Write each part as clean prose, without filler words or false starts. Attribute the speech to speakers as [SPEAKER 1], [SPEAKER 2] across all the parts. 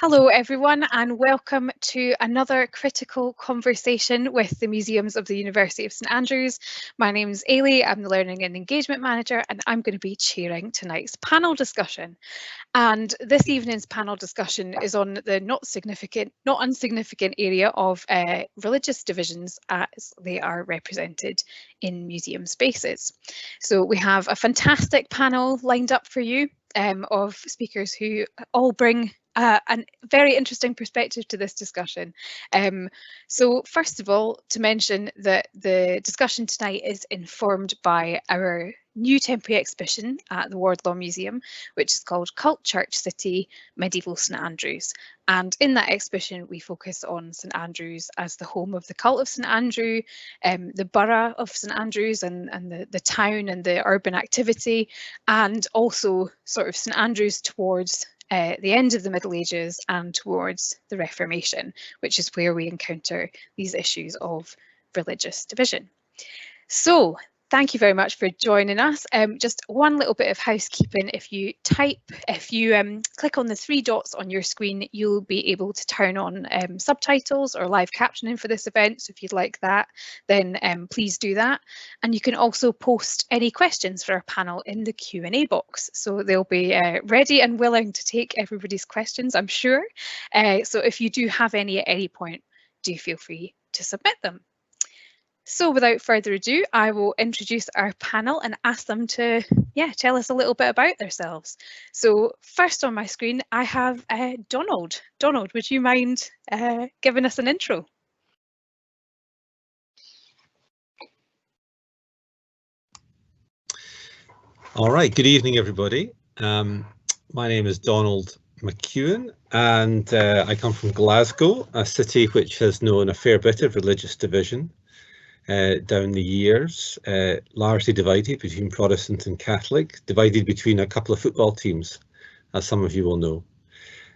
[SPEAKER 1] Hello everyone and welcome to another critical conversation with the Museums of the University of St Andrews. My name is Ailey, I'm the Learning and Engagement Manager and I'm going to be chairing tonight's panel discussion. And this evening's panel discussion is on the not insignificant area of religious divisions as they are represented in museum spaces. So we have a fantastic panel lined up for you of speakers who all bring a very interesting perspective to this discussion. So first of all, to mention that the discussion tonight is informed by our new temporary exhibition at the Wardlaw Museum, which is called Cult Church City, Medieval St Andrews. And in that exhibition, we focus on St Andrews as the home of the cult of St Andrew, the borough of St Andrews and the town and the urban activity, and also sort of St Andrews towards the end of the Middle Ages and towards the Reformation, which is where we encounter these issues of religious division. So thank you very much for joining us. Just one little bit of housekeeping. If you click on the three dots on your screen, you'll be able to turn on subtitles or live captioning for this event. So if you'd like that, then please do that. And you can also post any questions for our panel in the Q&A box. So they'll be ready and willing to take everybody's questions, I'm sure. So if you do have any at any point, do feel free to submit them. So without further ado, I will introduce our panel and ask them to tell us a little bit about themselves. So first on my screen, I have Donald. Donald, would you mind giving us an intro?
[SPEAKER 2] All right, good evening, everybody. My name is Donald Mcewen, and I come from Glasgow, a city which has known a fair bit of religious division down the years, largely divided between Protestant and Catholic, divided between a couple of football teams, as some of you will know.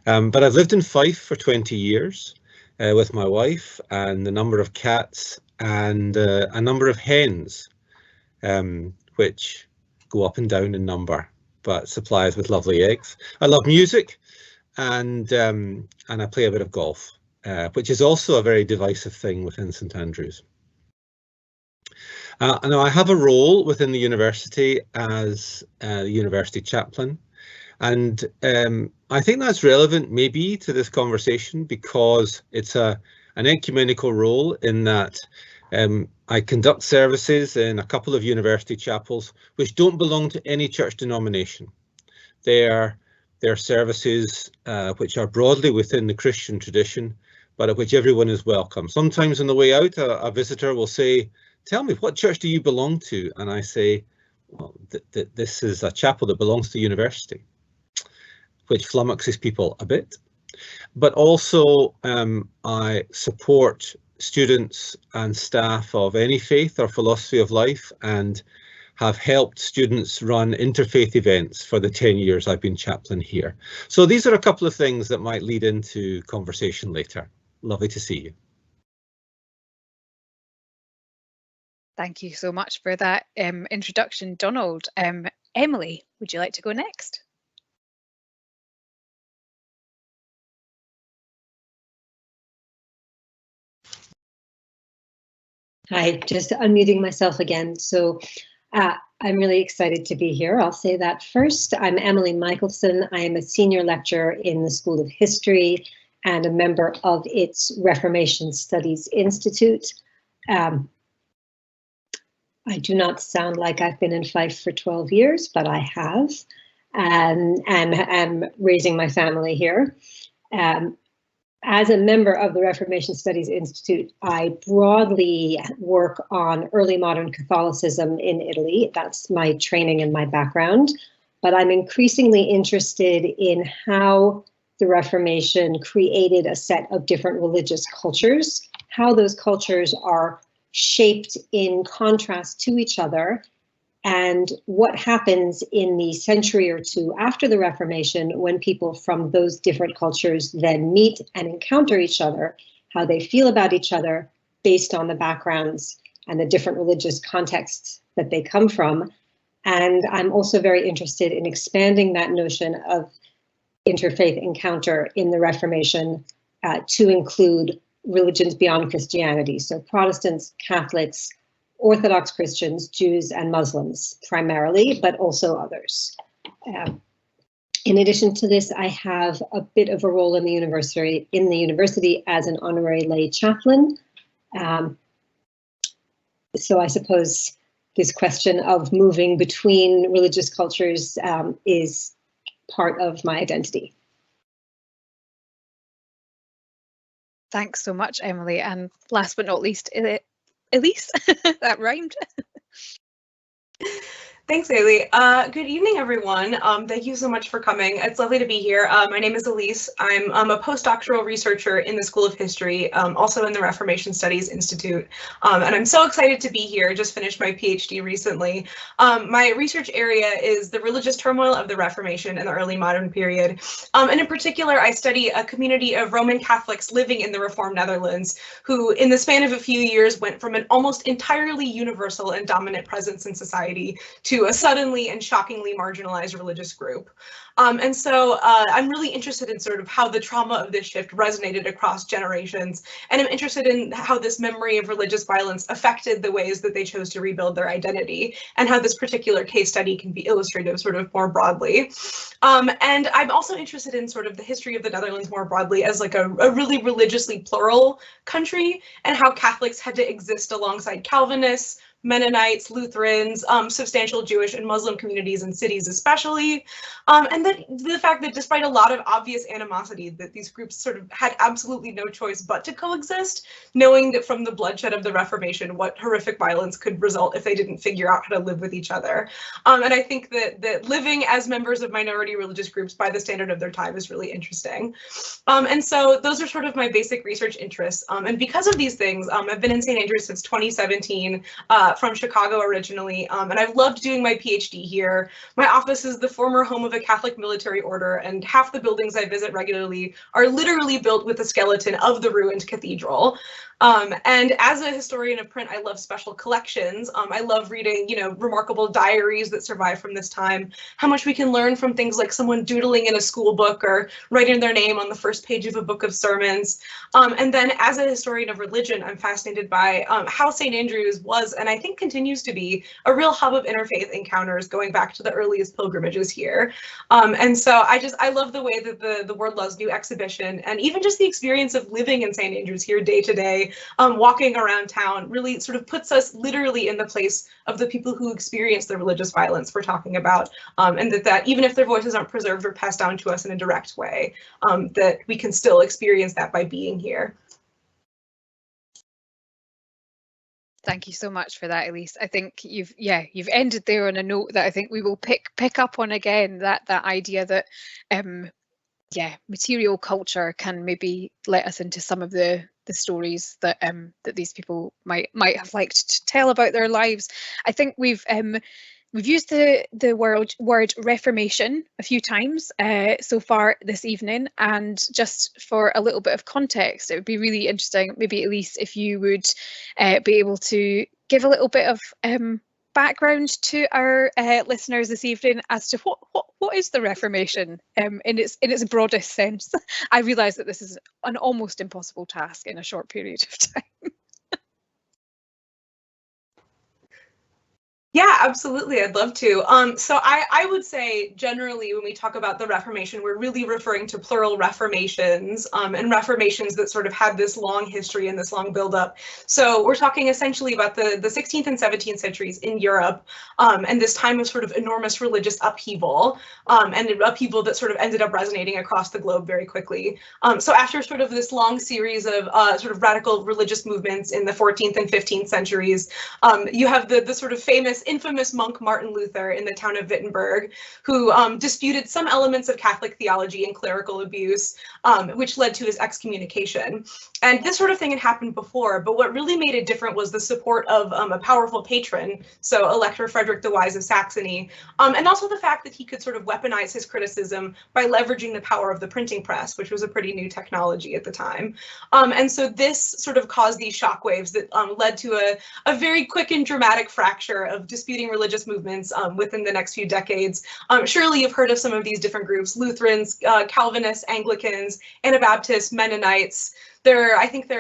[SPEAKER 2] But I've lived in Fife for 20 years with my wife and a number of cats and a number of hens, which go up and down in number, but supply us with lovely eggs. I love music and I play a bit of golf, which is also a very divisive thing within St Andrews. Now I have a role within the university as the university chaplain, and I think that's relevant maybe to this conversation because it's an ecumenical role in that I conduct services in a couple of university chapels which don't belong to any church denomination. They're services which are broadly within the Christian tradition, but at which everyone is welcome. Sometimes on the way out, a visitor will say, "Tell me, what church do you belong to?" And I say, "Well, this is a chapel that belongs to the university," which flummoxes people a bit. But also I support students and staff of any faith or philosophy of life and have helped students run interfaith events for the 10 years I've been chaplain here. So these are a couple of things that might lead into conversation later. Lovely to see you.
[SPEAKER 1] Thank you so much for that introduction, Donald. Emily, would you like to go next?
[SPEAKER 3] Hi, just unmuting myself again. So I'm really excited to be here. I'll say that first. I'm Emily Michelson. I am a senior lecturer in the School of History and a member of its Reformation Studies Institute. I do not sound like I've been in Fife for 12 years, but I have, and am raising my family here. As a member of the Reformation Studies Institute, I broadly work on early modern Catholicism in Italy. That's my training and my background, but I'm increasingly interested in how the Reformation created a set of different religious cultures, how those cultures are shaped in contrast to each other, and what happens in the century or two after the Reformation when people from those different cultures then meet and encounter each other, how they feel about each other based on the backgrounds and the different religious contexts that they come from. And I'm also very interested in expanding that notion of interfaith encounter in the Reformation to include religions beyond Christianity. So Protestants, Catholics, Orthodox Christians, Jews, and Muslims primarily, but also others. In addition to this, I have a bit of a role in the university as an honorary lay chaplain. So I suppose this question of moving between religious cultures is part of my identity.
[SPEAKER 1] Thanks so much, Emily. And last but not least, Elise, that rhymed.
[SPEAKER 4] Thanks, Ailey. Good evening, everyone. Thank you so much for coming. It's lovely to be here. My name is Elise. I'm a postdoctoral researcher in the School of History, also in the Reformation Studies Institute. And I'm so excited to be here. Just finished my PhD recently. My research area is the religious turmoil of the Reformation and the early modern period. And in particular, I study a community of Roman Catholics living in the Reformed Netherlands, who in the span of a few years went from an almost entirely universal and dominant presence in society to a suddenly and shockingly marginalized religious group. And so I'm really interested in sort of how the trauma of this shift resonated across generations. And I'm interested in how this memory of religious violence affected the ways that they chose to rebuild their identity, and how this particular case study can be illustrative sort of more broadly. And I'm also interested in sort of the history of the Netherlands more broadly as like a really religiously plural country, and how Catholics had to exist alongside Calvinists, Mennonites, Lutherans, substantial Jewish and Muslim communities in cities especially, and that the fact that despite a lot of obvious animosity, that these groups sort of had absolutely no choice but to coexist, knowing that from the bloodshed of the Reformation, what horrific violence could result if they didn't figure out how to live with each other. And I think that living as members of minority religious groups by the standard of their time is really interesting. And so those are sort of my basic research interests. And because of these things, I've been in St. Andrews since 2017, from Chicago originally, and I've loved doing my PhD here. My office is the former home of a Catholic military order, and half the buildings I visit regularly are literally built with the skeleton of the ruined cathedral. And as a historian of print, I love special collections. I love reading, remarkable diaries that survive from this time, how much we can learn from things like someone doodling in a school book or writing their name on the first page of a book of sermons. And then as a historian of religion, I'm fascinated by how St. Andrews was, and I think continues to be, a real hub of interfaith encounters going back to the earliest pilgrimages here. And so I love the way that the Word Loves New exhibition, and even just the experience of living in St. Andrews here day to day, walking around town, really sort of puts us literally in the place of the people who experience the religious violence we're talking about, and that even if their voices aren't preserved or passed down to us in a direct way, that we can still experience that by being here.
[SPEAKER 1] Thank you so much for that, Elise. I think you've ended there on a note that I think we will pick up on again, that idea that material culture can maybe let us into some of the stories that that these people might have liked to tell about their lives. I think we've used the word Reformation a few times so far this evening, and just for a little bit of context, it would be really interesting, maybe Elise, if you would be able to give a little bit of background to our listeners this evening as to what is the Reformation in its broadest sense. I realise that this is an almost impossible task in a short period of time.
[SPEAKER 4] Yeah, absolutely. I'd love to. So I would say generally when we talk about the Reformation, we're really referring to plural reformations, and reformations that sort of had this long history and this long buildup. So we're talking essentially about the 16th and 17th centuries in Europe, and this time of sort of enormous religious upheaval, and an upheaval that sort of ended up resonating across the globe very quickly. So after sort of this long series of sort of radical religious movements in the 14th and 15th centuries, you have the sort of infamous monk Martin Luther in the town of Wittenberg, who disputed some elements of Catholic theology and clerical abuse, which led to his excommunication. And this sort of thing had happened before, but what really made it different was the support of a powerful patron, so Elector Frederick the Wise of Saxony, and also the fact that he could sort of weaponize his criticism by leveraging the power of the printing press, which was a pretty new technology at the time. And so this sort of caused these shockwaves that led to a very quick and dramatic fracture of disputing religious movements within the next few decades. Surely you've heard of some of these different groups: Lutherans, Calvinists, Anglicans, Anabaptists, Mennonites. I think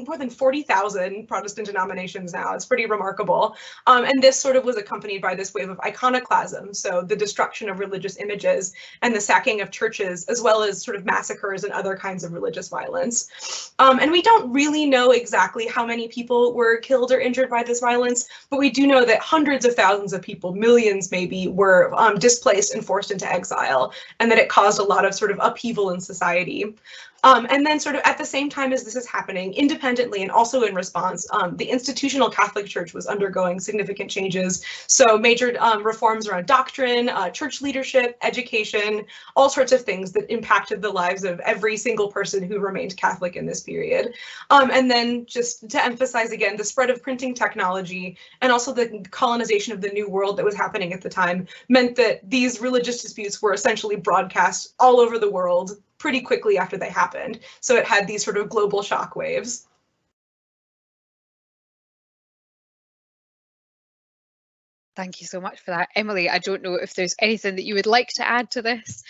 [SPEAKER 4] more than 40,000 Protestant denominations now. It's pretty remarkable. And this sort of was accompanied by this wave of iconoclasm, so the destruction of religious images and the sacking of churches, as well as sort of massacres and other kinds of religious violence. And we don't really know exactly how many people were killed or injured by this violence, but we do know that hundreds of thousands of people, millions maybe, were displaced and forced into exile, and that it caused a lot of sort of upheaval in society. And then sort of at the same time as this is happening, independently and also in response, the institutional Catholic Church was undergoing significant changes. So major reforms around doctrine, church leadership, education, all sorts of things that impacted the lives of every single person who remained Catholic in this period. And then just to emphasize again, the spread of printing technology and also the colonization of the New World that was happening at the time meant that these religious disputes were essentially broadcast all over the world pretty quickly after they happened. So it had these sort of global shock waves.
[SPEAKER 1] Thank you so much for that. Emily, I don't know if there's anything that you would like to add to this.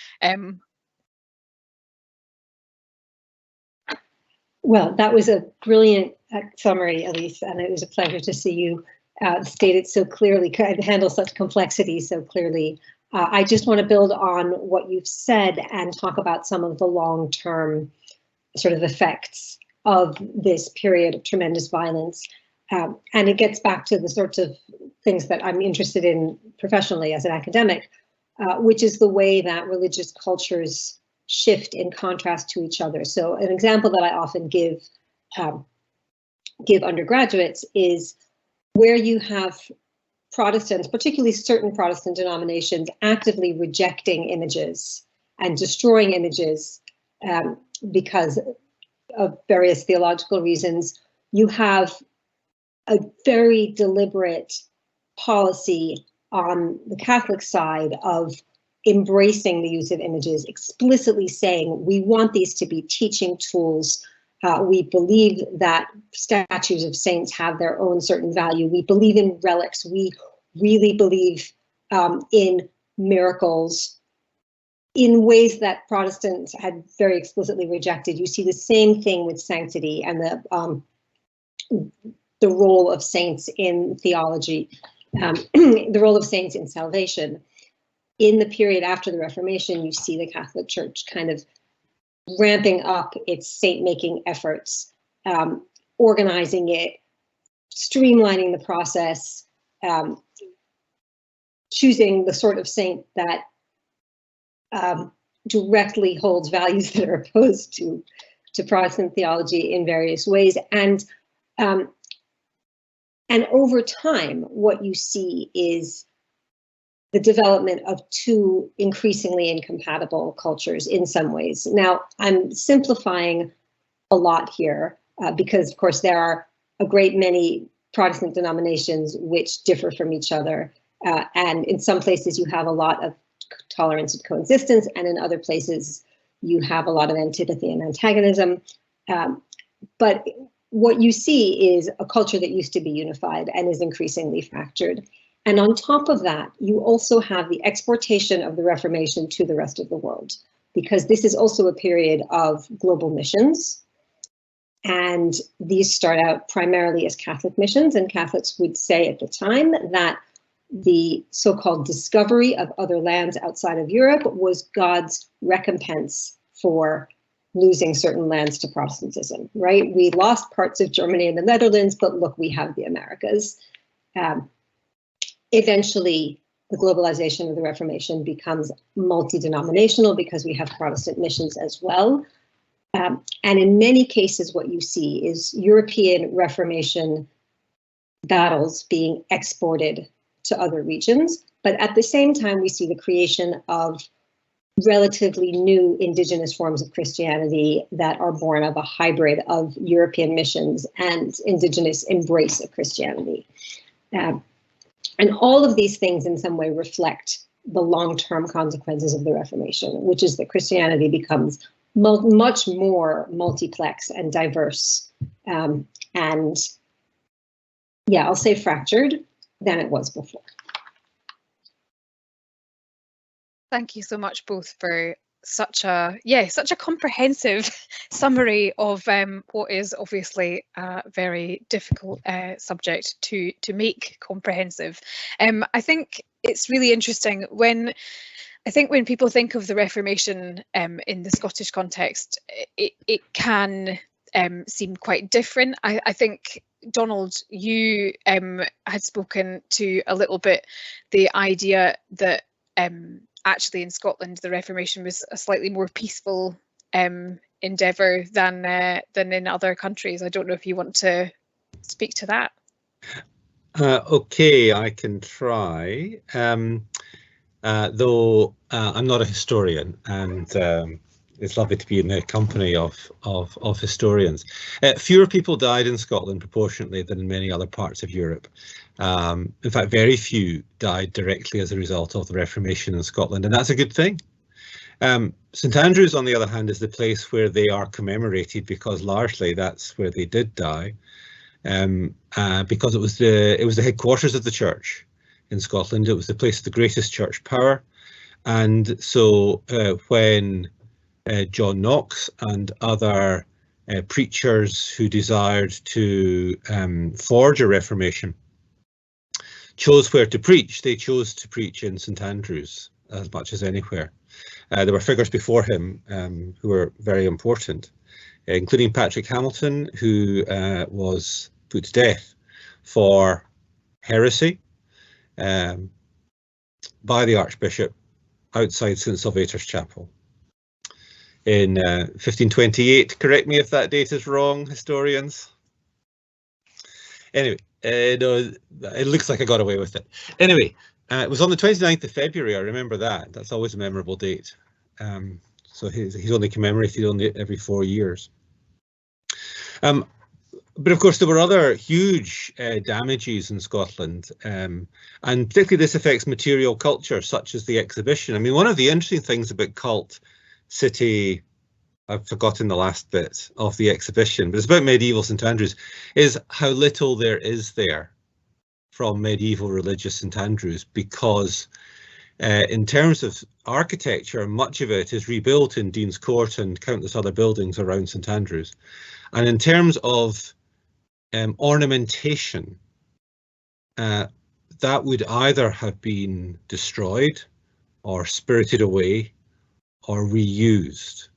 [SPEAKER 3] Well, that was a brilliant summary, Elise, and it was a pleasure to see you state it so clearly, handle such complexity so clearly. I just want to build on what you've said and talk about some of the long-term sort of effects of this period of tremendous violence. And it gets back to the sorts of things that I'm interested in professionally as an academic, which is the way that religious cultures shift in contrast to each other. So an example that I often give undergraduates is where you have Protestants, particularly certain Protestant denominations, actively rejecting images and destroying images because of various theological reasons. You have a very deliberate policy on the Catholic side of embracing the use of images, explicitly saying we want these to be teaching tools. We believe that statues of saints have their own certain value. We believe in relics. We really believe in miracles in ways that Protestants had very explicitly rejected. You see the same thing with sanctity and the role of saints in theology, the role of saints in salvation. In the period after the Reformation, you see the Catholic Church kind of ramping up its saint-making efforts, organizing it, streamlining the process, choosing the sort of saint that directly holds values that are opposed to Protestant theology in various ways. And over time, what you see is the development of two increasingly incompatible cultures in some ways. Now, I'm simplifying a lot here because, of course, there are a great many Protestant denominations which differ from each other. And in some places, you have a lot of tolerance and coexistence, and in other places, you have a lot of antipathy and antagonism. But what you see is a culture that used to be unified and is increasingly fractured. And on top of that, you also have the exportation of the Reformation to the rest of the world, because this is also a period of global missions. And these start out primarily as Catholic missions, and Catholics would say at the time that the so-called discovery of other lands outside of Europe was God's recompense for losing certain lands to Protestantism, right? We lost parts of Germany and the Netherlands, but look, we have the Americas. Eventually, the globalization of the Reformation becomes multi-denominational because we have Protestant missions as well. And in many cases, what you see is European Reformation battles being exported to other regions. But at the same time, we see the creation of relatively new indigenous forms of Christianity that are born of a hybrid of European missions and indigenous embrace of Christianity. And all of these things in some way reflect the long-term consequences of the Reformation, which is that Christianity becomes much more multiplex and diverse, and yeah, I'll say fractured, than it was before.
[SPEAKER 1] Thank you so much both for such a comprehensive summary of what is obviously a very difficult subject to make comprehensive. I think it's really interesting when people think of the Reformation in the Scottish context, it can seem quite different. I think, Donald, you had spoken to a little bit the idea that actually in Scotland the Reformation was a slightly more peaceful endeavour than in other countries. I don't know if you want to speak to that.
[SPEAKER 2] Okay, I can try. Though I'm not a historian, and it's lovely to be in the company of historians. Fewer people died in Scotland proportionately than in many other parts of Europe. In fact, very few died directly as a result of the Reformation in Scotland, and that's a good thing. St Andrews, on the other hand, is the place where they are commemorated, because largely that's where they did die, because it was the headquarters of the church in Scotland. It was the place of the greatest church power, and so when John Knox and other preachers who desired to forge a Reformation chose where to preach, they chose to preach in St Andrews as much as anywhere. There were figures before him who were very important, including Patrick Hamilton, who was put to death for heresy by the Archbishop outside St Salvator's Chapel in 1528. Correct me if that date is wrong, historians. Anyway, no, it looks like I got away with it. Anyway, it was on the 29th of February, I remember that. That's always a memorable date. So he's only commemorated only every 4 years. But of course, there were other huge damages in Scotland, and particularly this affects material culture, such as the exhibition. I mean, one of the interesting things about Cult City, I've forgotten the last bit of the exhibition, but it's about medieval St Andrews, is how little there is there from medieval religious St Andrews, because in terms of architecture, much of it is rebuilt in Dean's Court and countless other buildings around St Andrews. And in terms of ornamentation, that would either have been destroyed or spirited away or reused,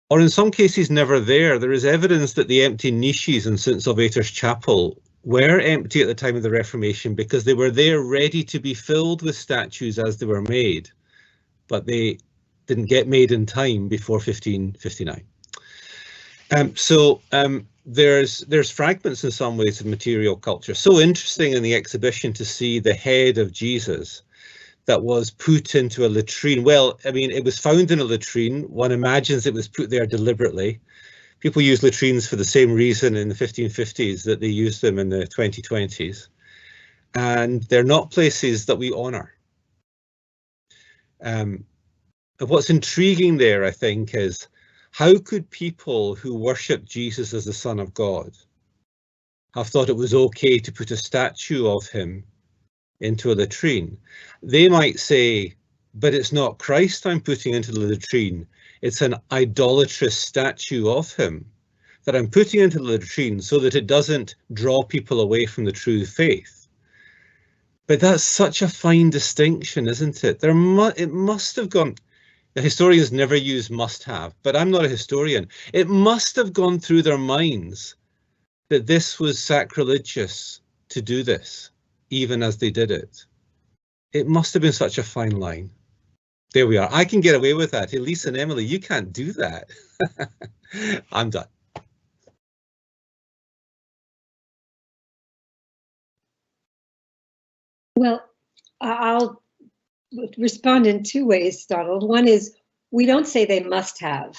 [SPEAKER 2] or in some cases never there. There is evidence that the empty niches in St Salvator's Chapel were empty at the time of the Reformation because they were there ready to be filled with statues as they were made, but they didn't get made in time before 1559. There's fragments in some ways of material culture. So interesting in the exhibition to see the head of Jesus that was put into a latrine. Well, I mean, it was found in a latrine. One imagines it was put there deliberately. People use latrines for the same reason in the 1550s that they used them in the 2020s. And they're not places that we honour. What's intriguing there, I think, is how could people who worship Jesus as the Son of God have thought it was okay to put a statue of him into a latrine? They might say, but it's not Christ I'm putting into the latrine. It's an idolatrous statue of him that I'm putting into the latrine so that it doesn't draw people away from the true faith. But that's such a fine distinction, isn't it? It must have gone. The historians never use must have, but I'm not a historian. It must have gone through their minds that this was sacrilegious to do this, even as they did it. It must have been such a fine line. There we are. I can get away with that. Elise and Emily, you can't do that. I'm done.
[SPEAKER 3] Well, I'll respond in two ways, Donald. One is, we don't say they must have,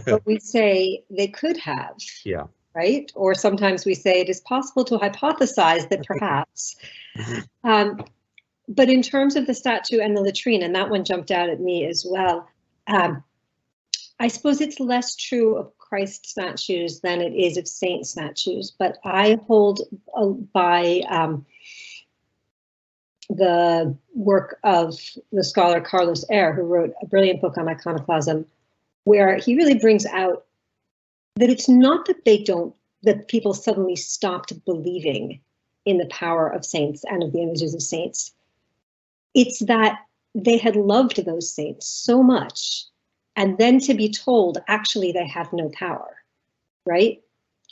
[SPEAKER 3] but we say they could have.
[SPEAKER 2] Yeah.
[SPEAKER 3] Right? Or sometimes we say it is possible to hypothesize that perhaps. But in terms of the statue and the latrine, and that one jumped out at me as well, I suppose it's less true of Christ statues than it is of saint statues, but I hold by the work of the scholar Carlos Eyre, who wrote a brilliant book on iconoclasm, where he really brings out that it's not that people suddenly stopped believing in the power of saints and of the images of saints. It's that they had loved those saints so much, and then to be told, actually, they have no power, right?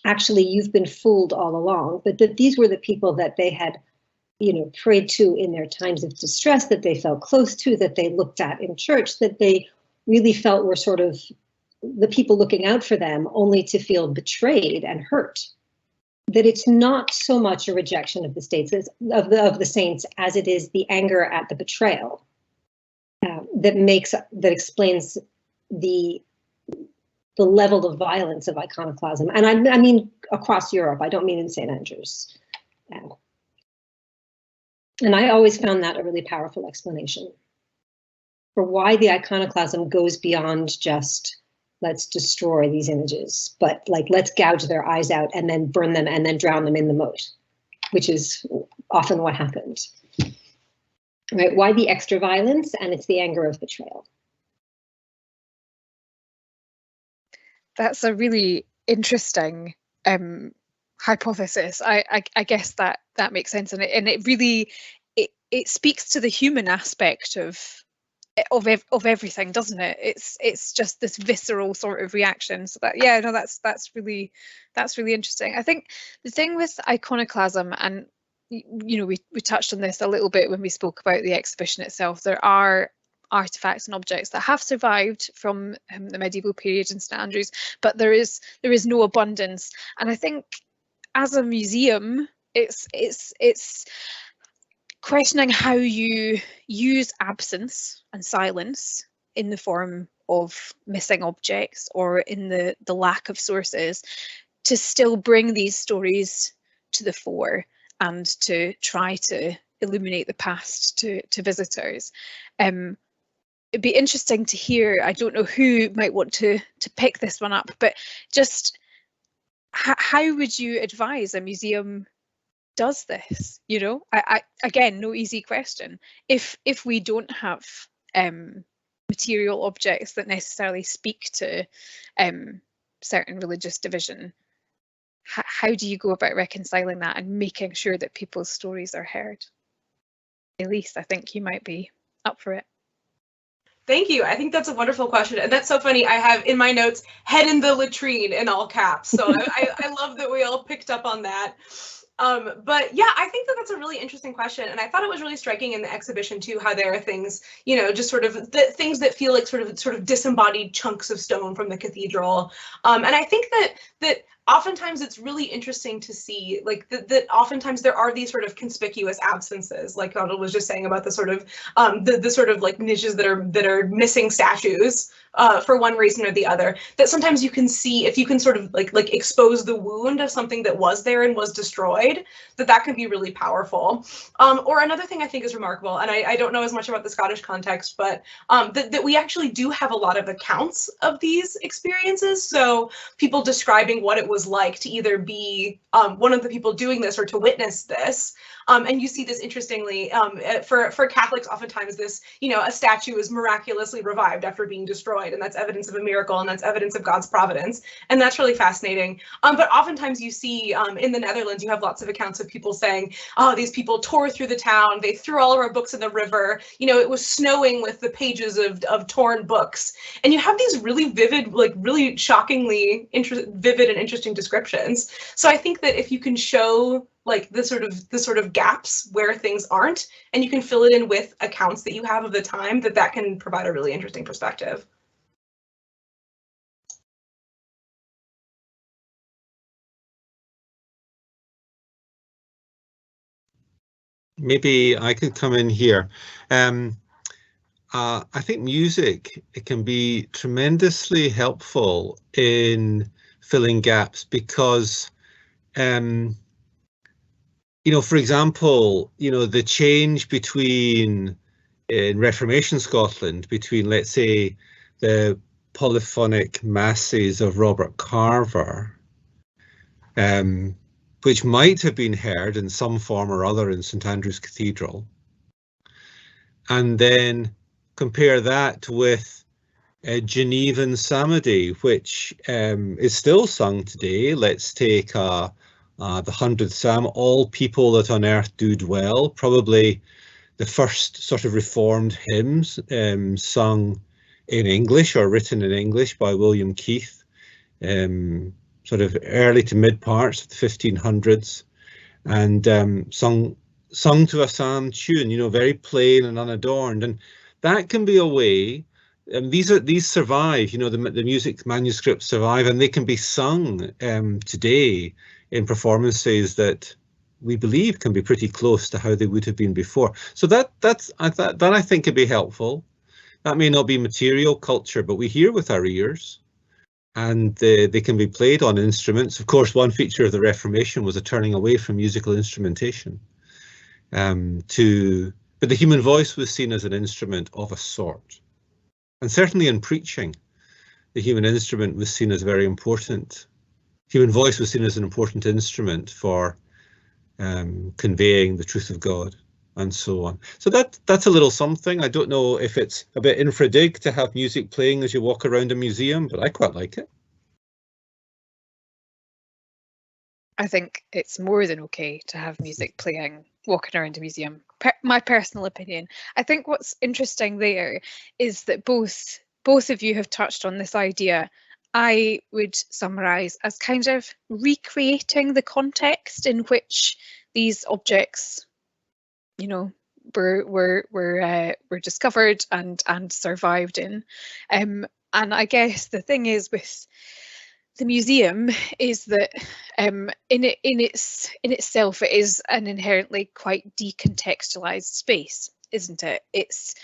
[SPEAKER 3] Actually, you've been fooled all along, but that these were the people that they had, prayed to in their times of distress, that they felt close to, that they looked at in church, that they really felt were sort of the people looking out for them, only to feel betrayed and hurt. That it's not so much a rejection of the states of the saints as it is the anger at the betrayal that explains the level of violence of iconoclasm. And I mean across Europe. I don't mean in St. Andrews. And I always found that a really powerful explanation for why the iconoclasm goes beyond just let's destroy these images, but like let's gouge their eyes out and then burn them and then drown them in the moat, which is often what happened. Right? Why the extra violence? And it's the anger of betrayal.
[SPEAKER 1] That's a really interesting hypothesis. I guess that makes sense, and it really it speaks to the human aspect of everything, doesn't it? It's just this visceral sort of reaction. So that's really interesting. I think the thing with iconoclasm, and we touched on this a little bit when we spoke about the exhibition itself, there are artifacts and objects that have survived from the medieval period in St Andrews, but there is no abundance. And I think as a museum, it's questioning how you use absence and silence in the form of missing objects or in the lack of sources to still bring these stories to the fore and to try to illuminate the past to visitors. It'd be interesting to hear, I don't know who might want to pick this one up, but just how would you advise a museum does this? Again, no easy question. If we don't have material objects that necessarily speak to certain religious division, how do you go about reconciling that and making sure that people's stories are heard? Elise, I think you might be up for it.
[SPEAKER 4] Thank you. I think that's a wonderful question. And that's so funny. I have in my notes, head in the latrine in all caps. So I love that we all picked up on that. But yeah, I think that's a really interesting question. And I thought it was really striking in the exhibition too, how there are things, just sort of things that feel like sort of disembodied chunks of stone from the cathedral. And I think that oftentimes it's really interesting to see like that oftentimes there are these sort of conspicuous absences, like Donald was just saying about the sort of the sort of like niches that are missing statues for one reason or the other, that sometimes you can see if you can sort of like expose the wound of something that was there and was destroyed, that can be really powerful. Or another thing I think is remarkable, and I don't know as much about the Scottish context, but that we actually do have a lot of accounts of these experiences. So people describing what it was like to either be one of the people doing this or to witness this. And you see this interestingly for Catholics, oftentimes this, a statue is miraculously revived after being destroyed, and that's evidence of a miracle, and that's evidence of God's providence, and that's really fascinating. But oftentimes you see in the Netherlands, you have lots of accounts of people saying, oh, these people tore through the town, they threw all of our books in the river, it was snowing with the pages of torn books, and you have these really vivid, like really shockingly vivid and interesting descriptions. So I think that if you can show like the sort of gaps where things aren't, and you can fill it in with accounts that you have of the time, that can provide a really interesting perspective.
[SPEAKER 2] Maybe I could come in here. I think music, it can be tremendously helpful in filling gaps because, for example, the change between in Reformation Scotland between, let's say, the polyphonic masses of Robert Carver, which might have been heard in some form or other in St Andrew's Cathedral, and then compare that with Genevan Psalmody, which is still sung today. Let's take the 100th Psalm, all people that on earth do dwell, probably the first sort of reformed hymns sung in English or written in English by William Keith, sort of early to mid parts of the 1500s, and sung to a psalm tune, you know, very plain and unadorned. And that can be a way, these survive, you know, the music manuscripts survive, and they can be sung today in performances that we believe can be pretty close to how they would have been before. So that I think could be helpful. That may not be material culture, but we hear with our ears, and they can be played on instruments. Of course, one feature of the Reformation was a turning away from musical instrumentation. But the human voice was seen as an instrument of a sort. And certainly in preaching, the human instrument was seen as very important. Human voice was seen as an important instrument for conveying the truth of God, and so on. So that's a little something. I don't know if it's a bit infra dig to have music playing as you walk around a museum, but I quite like it.
[SPEAKER 1] I think it's more than okay to have music playing walking around a museum. My personal opinion. I think what's interesting there is that both of you have touched on this idea. I would summarize as kind of recreating the context in which these objects, you know, were discovered and survived in. And I guess the thing is with the museum is that in itself it is an inherently quite decontextualized space, isn't it? It's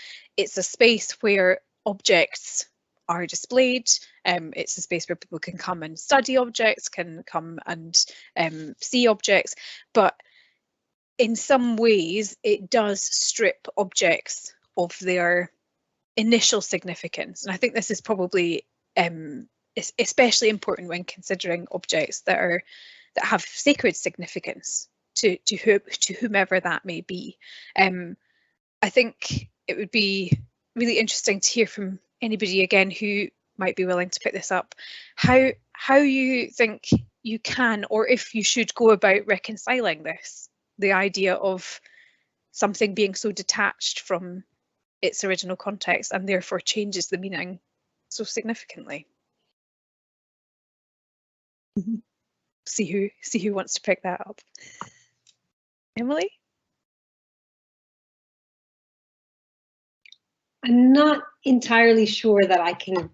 [SPEAKER 1] a space where objects are displayed. It's a space where people can come and study objects, can come and see objects, but in some ways it does strip objects of their initial significance. And I think this is probably especially important when considering objects that have sacred significance to whomever that may be. I think it would be really interesting to hear from anybody again who might be willing to pick this up, how you think you can, or if you should go about reconciling this, the idea of something being so detached from its original context and therefore changes the meaning so significantly. See who wants to pick that up. Emily?
[SPEAKER 3] I'm not entirely sure that I can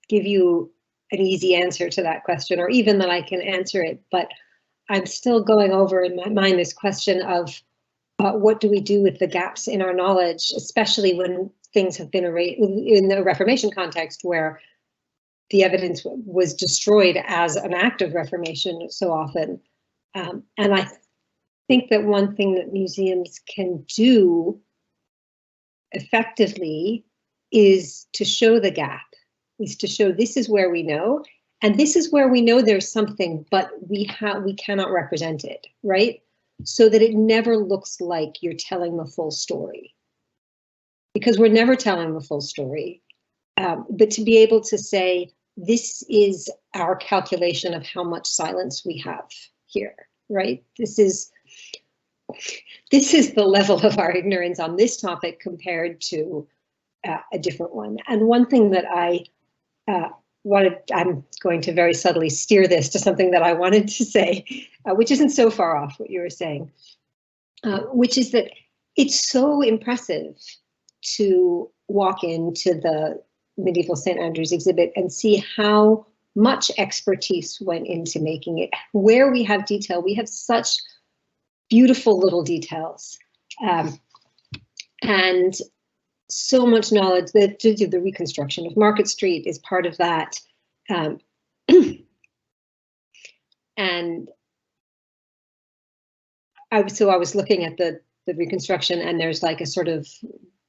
[SPEAKER 3] give you an easy answer to that question, or even that I can answer it, but I'm still going over in my mind this question of what do we do with the gaps in our knowledge, especially when things have been erased in the Reformation context, where the evidence was destroyed as an act of reformation so often. And I think that one thing that museums can do effectively is to show the gap, is to show this is where we know, and this is where we know there's something, but we cannot represent it, right? So that it never looks like you're telling the full story. Because we're never telling the full story. But to be able to say, this is our calculation of how much silence we have here, right? This is the level of our ignorance on this topic compared to a different one. And one thing that I'm going to very subtly steer this to something that I wanted to say, which isn't so far off what you were saying, which is that it's so impressive to walk into the medieval St. Andrew's exhibit and see how much expertise went into making it. Where we have detail, we have such beautiful little details, and so much knowledge. The reconstruction of Market Street is part of that, and I was looking at the reconstruction, and there's like a sort of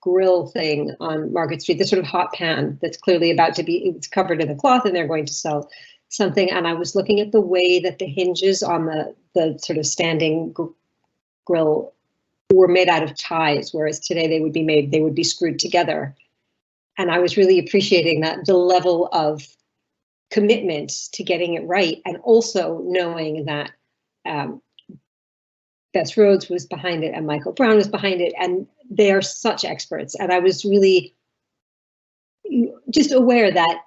[SPEAKER 3] grill thing on Market Street, this sort of hot pan that's clearly about to be, it's covered in a cloth and they're going to sell something. And I was looking at the way that the hinges on the sort of standing grill were made out of ties, whereas today they would be screwed together. And I was really appreciating that, the level of commitment to getting it right, and also knowing that Bess Rhodes was behind it and Michael Brown was behind it, and they are such experts. And I was really just aware that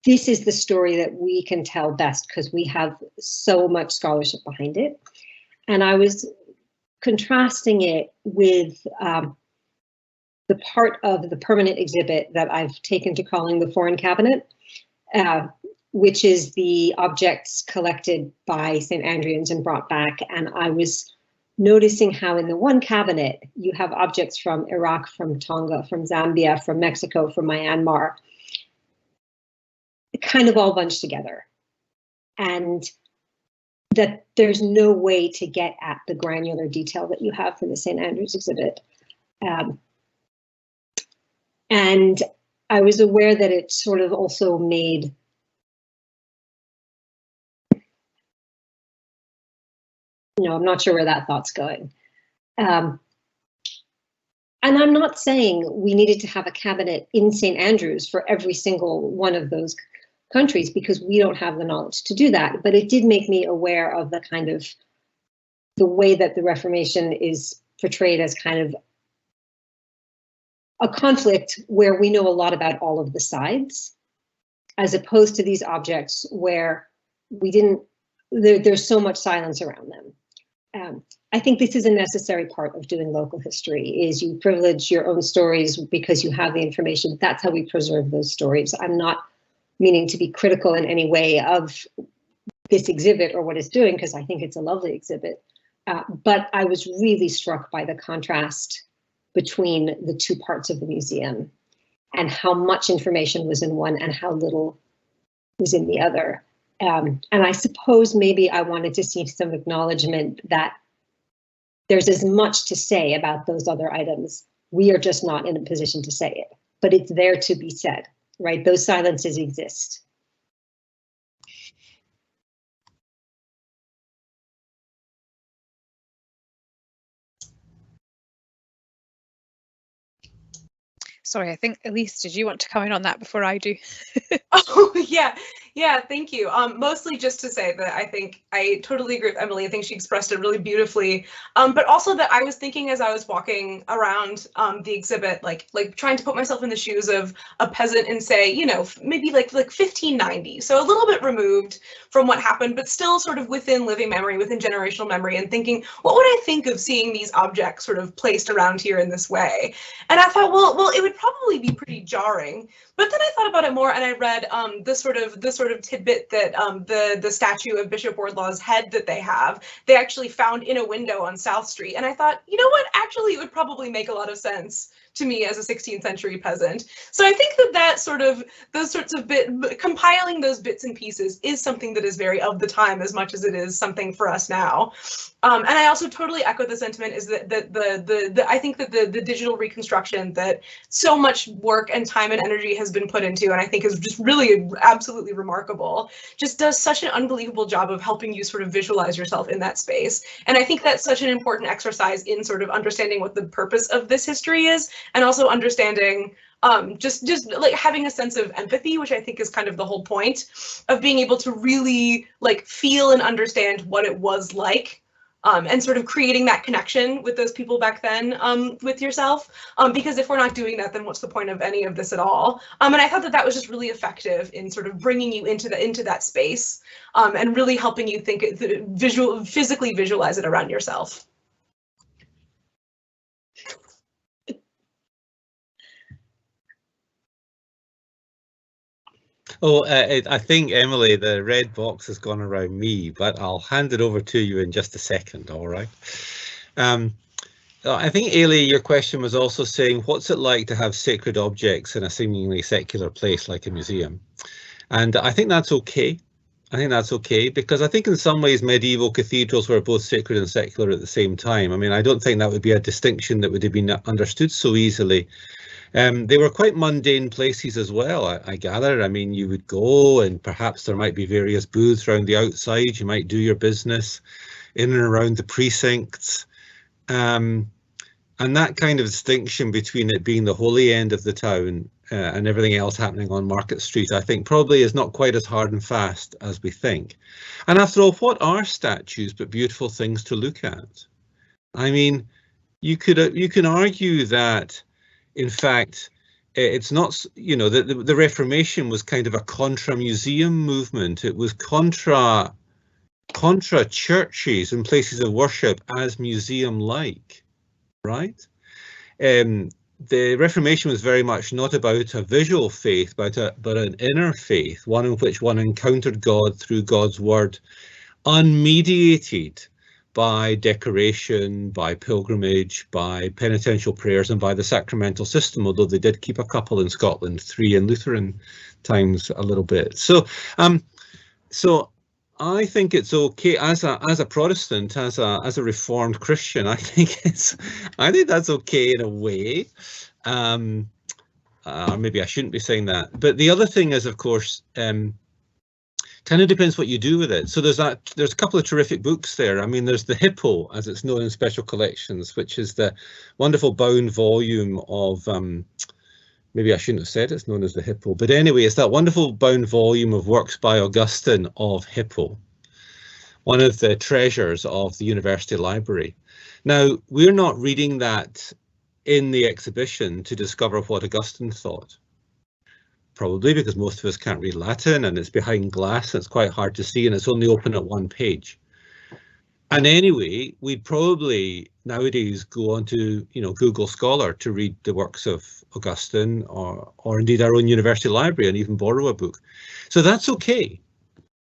[SPEAKER 3] this is the story that we can tell best because we have so much scholarship behind it. And I was contrasting it with the part of the permanent exhibit that I've taken to calling the Foreign Cabinet, which is the objects collected by St. Andreans and brought back. And I was noticing how in the one cabinet, you have objects from Iraq, from Tonga, from Zambia, from Mexico, from Myanmar, kind of all bunched together. And that there's no way to get at the granular detail that you have for the St. Andrews exhibit. And I was aware that it sort of also made I'm not sure where that thought's going. And I'm not saying we needed to have a cabinet in St. Andrews for every single one of those countries, because we don't have the knowledge to do that. But it did make me aware of the kind of the way that the Reformation is portrayed as kind of a conflict where we know a lot about all of the sides, as opposed to these objects where we didn't, there's so much silence around them. I think this is a necessary part of doing local history, is you privilege your own stories because you have the information. That's how we preserve those stories. I'm not meaning to be critical in any way of this exhibit or what it's doing, because I think it's a lovely exhibit. But I was really struck by the contrast between the two parts of the museum and how much information was in one and how little was in the other. And I suppose maybe I wanted to see some acknowledgement that there's as much to say about those other items. We are just not in a position to say it, but it's there to be said, right? Those silences exist.
[SPEAKER 1] Sorry, I think, Elise, did you want to comment on that before I do?
[SPEAKER 4] Oh, yeah, thank you. Mostly just to say that I think I totally agree with Emily. I think she expressed it really beautifully. But also that I was thinking as I was walking around the exhibit, like trying to put myself in the shoes of a peasant and say, you know, maybe like 1590, so a little bit removed from what happened, but still sort of within living memory, within generational memory, and thinking, what would I think of seeing these objects sort of placed around here in this way? And I thought, well, it would probably be pretty jarring. But then I thought about it more, and I read the sort of tidbit that the statue of Bishop Wardlaw's head that they actually found in a window on South Street, and I thought, you know what, actually it would probably make a lot of sense to me as a 16th century peasant. So I think compiling those bits and pieces is something that is very of the time as much as it is something for us now. And I also totally echo the sentiment is that I think that the digital reconstruction that so much work and time and energy has been put into, and I think is just really absolutely remarkable, just does such an unbelievable job of helping you sort of visualize yourself in that space. And I think that's such an important exercise in sort of understanding what the purpose of this history is, and also understanding just like having a sense of empathy, which I think is kind of the whole point of being able to really like feel and understand what it was like. And sort of creating that connection with those people back then with yourself, because if we're not doing that, then what's the point of any of this at all? And I thought that was just really effective in sort of bringing you into that space and really helping you think physically visualize it around yourself.
[SPEAKER 2] Oh, I think, Emily, the red box has gone around me, but I'll hand it over to you in just a second, all right? I think, Ailey, your question was also saying, what's it like to have sacred objects in a seemingly secular place like a museum? And I think that's okay. I think that's okay, because I think in some ways medieval cathedrals were both sacred and secular at the same time. I mean, I don't think that would be a distinction that would have been understood so easily. They were quite mundane places as well, I gather. I mean, you would go and perhaps there might be various booths around the outside. You might do your business in and around the precincts. And that kind of distinction between it being the holy end of the town and everything else happening on Market Street, I think probably is not quite as hard and fast as we think. And after all, what are statues but beautiful things to look at? I mean, you can argue that, in fact, it's not, you know, the Reformation was kind of a contra-museum movement. It was contra churches and places of worship as museum-like. Right? The Reformation was very much not about a visual faith, but an inner faith, one in which one encountered God through God's word, unmediated by decoration, by pilgrimage, by penitential prayers, and by the sacramental system, although they did keep a couple in Scotland, 3 in Lutheran times a little bit. So I think it's okay as a Protestant, as a Reformed Christian. I think that's okay in a way. Or maybe I shouldn't be saying that. But the other thing is, of course, kind of depends what you do with it. So there's a couple of terrific books there. I mean, there's the Hippo, as it's known in special collections, which is the wonderful bound volume of maybe I shouldn't have said it's known as the Hippo, but anyway, it's that wonderful bound volume of works by Augustine of Hippo, one of the treasures of the university library. Now, we're not reading that in the exhibition to discover what Augustine thought, probably because most of us can't read Latin and it's behind glass and it's quite hard to see and it's only open at one page. And anyway, we'd probably nowadays go onto, you know, Google Scholar to read the works of Augustine or indeed our own university library and even borrow a book. So that's okay.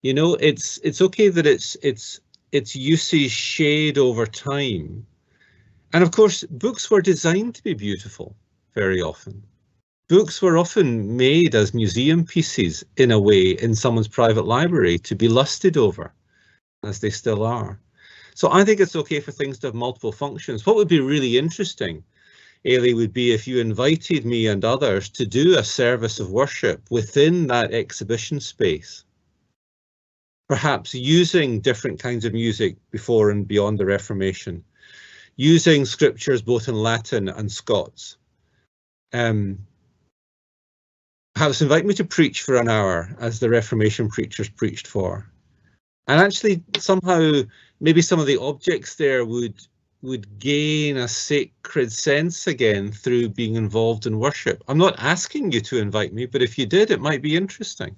[SPEAKER 2] You know, it's okay that its uses shade over time. And of course, books were designed to be beautiful very often. Books were often made as museum pieces in a way in someone's private library to be lusted over, as they still are. So I think it's okay for things to have multiple functions. What would be really interesting, Ailey, would be if you invited me and others to do a service of worship within that exhibition space, perhaps using different kinds of music before and beyond the Reformation, using scriptures both in Latin and Scots. Perhaps invite me to preach for an hour as the Reformation preachers preached for. And actually somehow maybe some of the objects there would gain a sacred sense again through being involved in worship. I'm not asking you to invite me, but if you did, it might be interesting.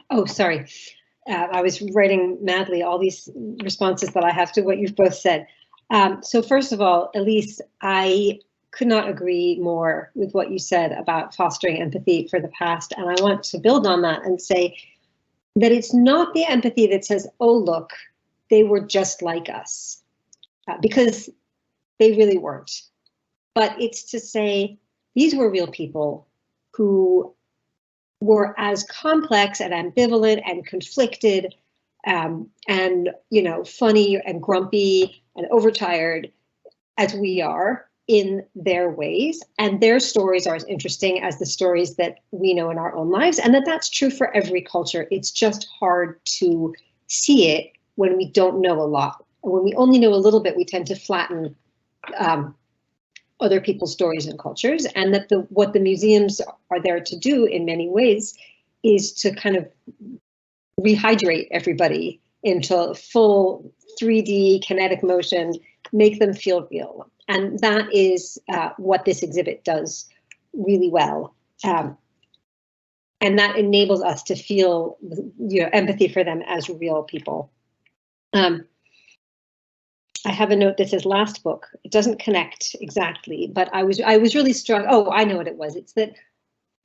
[SPEAKER 3] Oh, sorry. I was writing madly all these responses that I have to what you've both said. So first of all, Elise, I could not agree more with what you said about fostering empathy for the past. And I want to build on that and say that it's not the empathy that says, oh, look, they were just like us, because they really weren't. But it's to say these were real people who were as complex and ambivalent and conflicted and, you know, funny and grumpy and overtired as we are in their ways, and their stories are as interesting as the stories that we know in our own lives, and that's true for every culture. It's just hard to see it when we don't know a lot. And when we only know a little bit, we tend to flatten other people's stories and cultures, and that what the museums are there to do in many ways is to kind of rehydrate everybody into full 3D kinetic motion, make them feel real. And that is what this exhibit does really well. And that enables us to feel, you know, empathy for them as real people. I have a note that says last book. It doesn't connect exactly, but I was really struck. Oh, I know what it was. It's that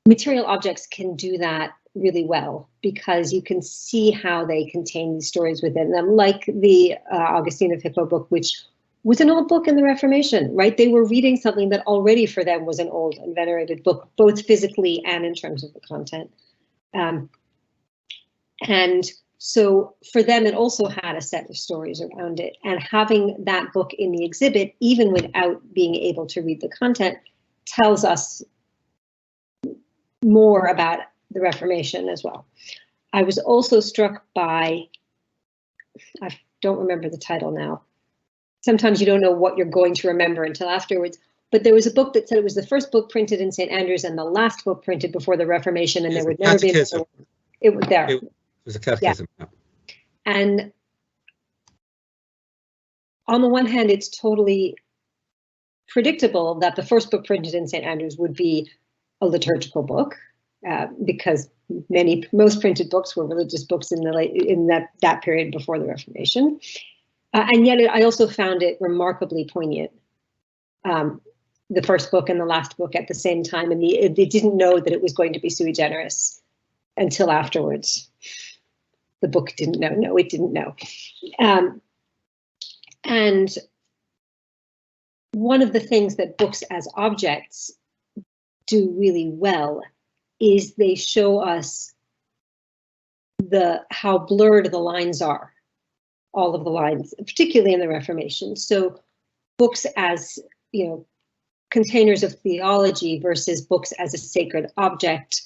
[SPEAKER 3] material objects can do that really well because you can see how they contain these stories within them, like the Augustine of Hippo book, which was an old book in the Reformation, right? They were reading something that already for them was an old and venerated book, both physically and in terms of the content. And so for them, it also had a set of stories around it. And having that book in the exhibit, even without being able to read the content, tells us more about the Reformation as well. I was also struck by, I don't remember the title now. Sometimes you don't know what you're going to remember until afterwards. But there was a book that said it was the first book printed in St. Andrews and the last book printed before the Reformation, and there would never be another one. It was there.
[SPEAKER 2] It was a catechism.
[SPEAKER 3] Yeah. And on the one hand, it's totally predictable that the first book printed in St. Andrews would be a liturgical book, because most printed books were religious books in that period before the Reformation. And yet I also found it remarkably poignant. The first book and the last book at the same time, and it didn't know that it was going to be sui generis until afterwards. The book didn't know. No, it didn't know. And one of the things that books as objects do really well is they show us how blurred the lines are, all of the lines, particularly in the Reformation. So books as, containers of theology versus books as a sacred object.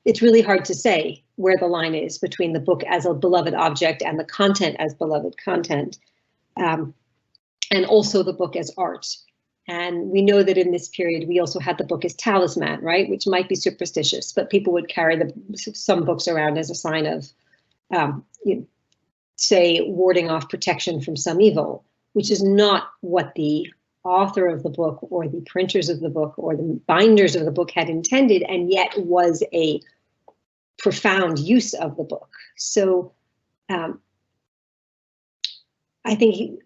[SPEAKER 3] It's really hard to say where the line is between the book as a beloved object and the content as beloved content, and also the book as art. And we know that in this period, we also had the book as talisman, right? Which might be superstitious, but people would carry some books around as a sign of, say, warding off protection from some evil, which is not what the author of the book or the printers of the book or the binders of the book had intended, and yet was a profound use of the book. So I think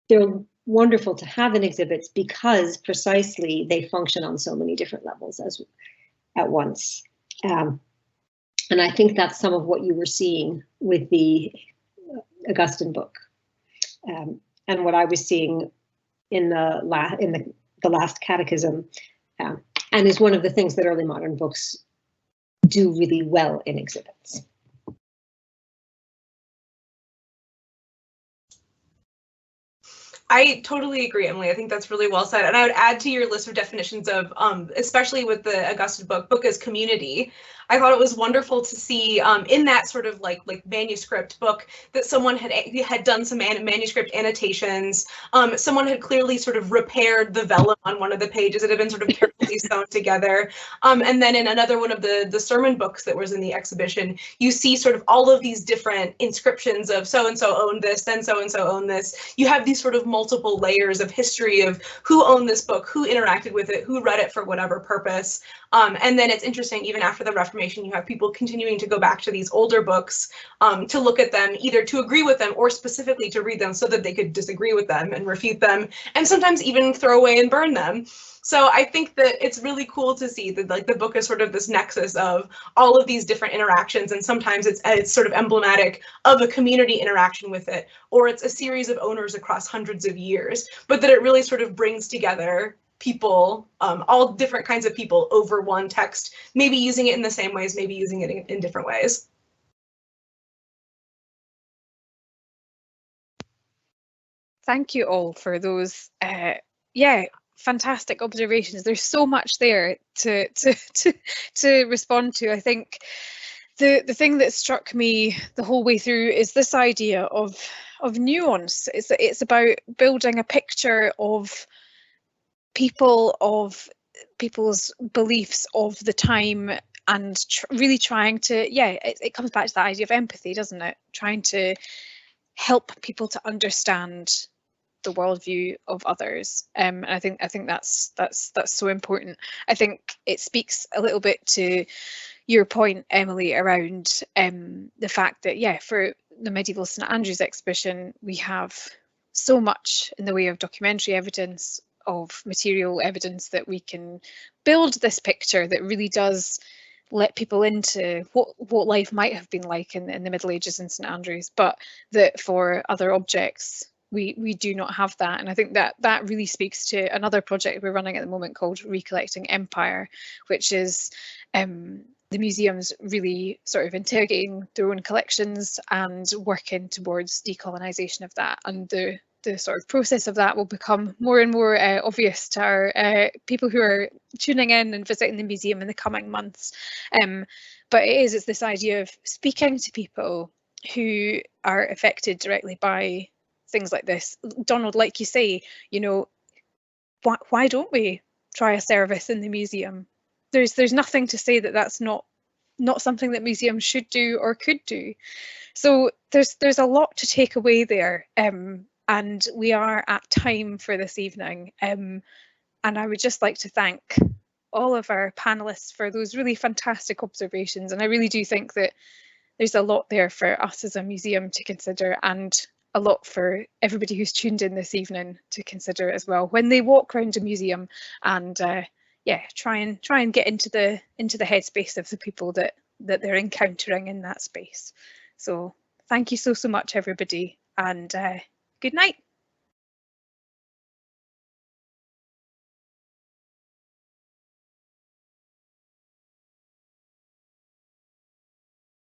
[SPEAKER 3] they're wonderful to have in exhibits because precisely they function on so many different levels at once. And I think that's some of what you were seeing with the Augustine book, and what I was seeing in the last catechism, and is one of the things that early modern books do really well in exhibits.
[SPEAKER 4] I totally agree, Emily. I think that's really well said. And I would add to your list of definitions of, especially with the Augustine book as community. I thought it was wonderful to see in that sort of like manuscript book that someone had done some manuscript annotations. Someone had clearly sort of repaired the vellum on one of the pages. It had been sort of carefully sewn together. And then in another one of the sermon books that was in the exhibition, you see sort of all of these different inscriptions of so-and-so owned this, then so-and-so owned this. You have these sort of multiple layers of history of who owned this book, who interacted with it, who read it for whatever purpose. And then it's interesting, even after the Reformation, you have people continuing to go back to these older books to look at them, either to agree with them or specifically to read them so that they could disagree with them and refute them, and sometimes even throw away and burn them. So I think that it's really cool to see that the book is sort of this nexus of all of these different interactions, and sometimes it's sort of emblematic of a community interaction with it, or it's a series of owners across hundreds of years, but that it really sort of brings together people, all different kinds of people over one text, maybe using it in the same ways, maybe using it in different ways.
[SPEAKER 1] Thank you all for those, fantastic observations. There's so much there to respond to. I think the thing that struck me the whole way through is this idea of nuance. It's about building a picture of people, of people's beliefs of the time, and really trying to, it comes back to that idea of empathy, doesn't it? Trying to help people to understand the worldview of others. And I think that's so important. I think it speaks a little bit to your point, Emily, around the fact that, for the medieval St. Andrews exhibition, we have so much in the way of documentary evidence, of material evidence, that we can build this picture that really does let people into what life might have been like in the Middle Ages in St. Andrews, but that for other objects, we do not have that. And I think that really speaks to another project we're running at the moment called Recollecting Empire, which is the museums really sort of interrogating their own collections and working towards decolonisation of that. And the sort of process of that will become more and more obvious to our people who are tuning in and visiting the museum in the coming months. but it's this idea of speaking to people who are affected directly by things like this. Donald, like you say, you know, why don't we try a service in the museum? There's nothing to say that that's not something that museums should do or could do. So there's a lot to take away there, and we are at time for this evening. And I would just like to thank all of our panelists for those really fantastic observations. And I really do think that there's a lot there for us as a museum to consider, and a lot for everybody who's tuned in this evening to consider as well when they walk around a museum, and yeah, try and get into the headspace of the people that they're encountering in that space. So thank you so much, everybody, and good night.